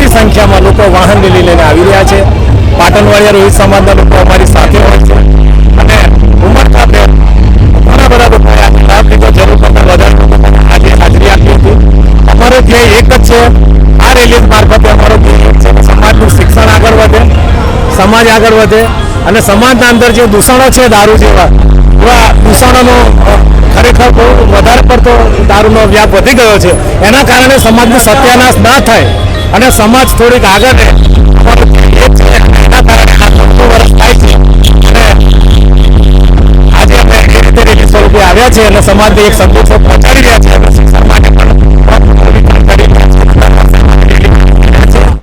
મોટી સંખ્યામાં લોકો વાહન લઈને આવી રહ્યા છે। પાટણવાડિયા રોહિત સમાજના લોકો અમારી સાથે હોય છે અને ઉમરખાતે ઘણા બધા લોકોએ આજે લાભ લીધો। જરૂર કરતાં વધારે લોકો આજે હાજરી આપી હતી। અમારો ધ્યેય એક જ છે, આ રેલી મારફતે અમારો ધ્યેય એક છે કે સમાજનું શિક્ષણ આગળ વધે, સમાજ આગળ વધે અને સમાજના અંદર જે દૂષણો છે દારૂ જેવા એવા દૂષણોનો ખરેખર બહુ વધારે પડતો દારૂનો વ્યાપ વધી ગયો છે। એના કારણે સમાજનું સત્યાનાશ ના થાય અને સમાજ થોડીક આગળ રહે, અમારો ધ્યેય એક છે। એના કારણે આ 3 વર્ષ થાય છે અને આજે અમે એ રીતે રેલી સ્વરૂપે આવ્યા છે અને સમાજને એક સંદેશો પહોંચાડી રહ્યા છે શિક્ષણ માટે।